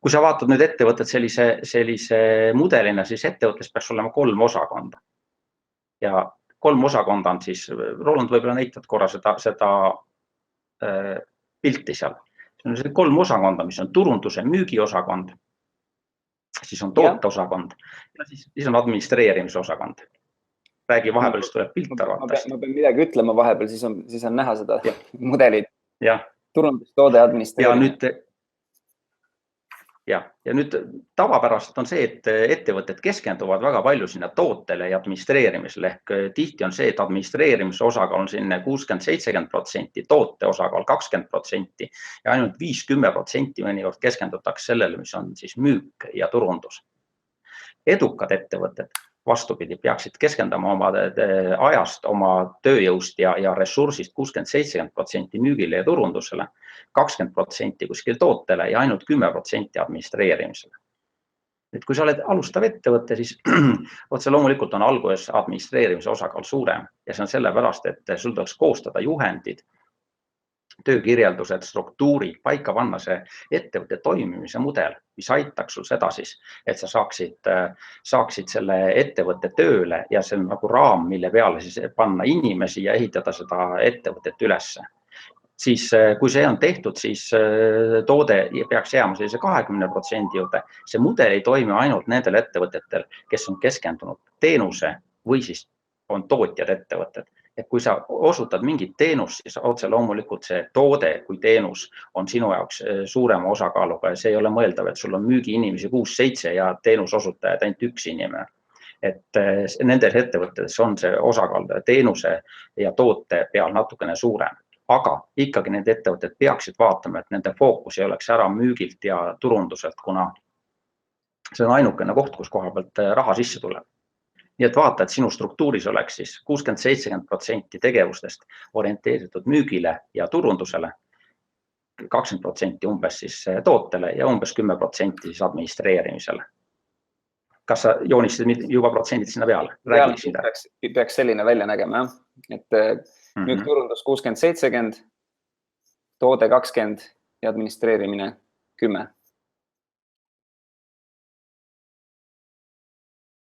kui sa vaatad nüüd ettevõtet sellise mudelina, siis ettevõttes peaks olema 3 osakonda. Ja 3 osakonda on siis, Roland võib-olla näitad korra seda pilti seal. See on 3 osakonda, mis on turunduse müügiosakond, siis on tooteosakond ja siis on administreerimise osakond. Räägi vahepeal, siis tuleb pilt arvatavasti. Ma pean midagi ütlema vahepeal, siis on näha seda mudelit. Turundustoode administreerimine. Ja nüüd tavapäraselt on see, et ettevõtted keskenduvad väga palju sinna tootele ja administreerimisele. Ehk tihti on see, et administreerimise osakaal on sinna 60-70%, toote osakaal 20% ja ainult 5-10% mõnikord keskendutakse sellele, mis on siis müük ja turundus. Edukad ettevõtted, vastupidi, peaksid keskendama oma ajast, oma tööjõust ja ressursist 60-70% müügile ja turundusele, 20% kuskil tootele ja ainult 10% administreerimisele. Et kui sa oled alustav ettevõte, siis otse loomulikult on alguses administreerimise osakaal suurem ja see on sellepärast, et sul tuleks koostada juhendid, töökirjeldused, struktuurid, paika panna see ettevõtte toimimise mudel, mis aitaks sul seda siis, et sa saaksid selle ettevõtte tööle ja see on nagu raam, mille peale siis panna inimesi ja ehitada seda ettevõtet ülesse. Siis kui see on tehtud, siis toode peaks jääma sellise 20% juurde. See mudel ei toimi ainult nendel ettevõtetel, kes on keskendunud teenuse või siis on tootjad ettevõtted. Et kui sa osutad mingit teenust, siis otse loomulikult see toode kui teenus on sinu jaoks suurema osakaaluga ja see ei ole mõeldav, et sul on müügiinimesi 6-7 ja teenusosutajad ainult 1 inimene. Et nendes ettevõtetes on see osakaal teenuse ja toote peal natukene suurem. Aga ikkagi need ettevõtted peaksid vaatama, et nende fookus ei oleks ära müügilt ja turunduselt, kuna see on ainukene koht, kus koha pealt raha sisse tuleb. Nii et vaata, et sinu struktuuris oleks siis 60-70% tegevustest orienteeritud müügile ja turundusele, 20% umbes siis tootele ja umbes 10% siis administreerimisele. Kas sa joonistasid juba protsendid sinna peale? Peaks selline välja nägema, et müük turundus 60-70, toode 20 ja administreerimine 10.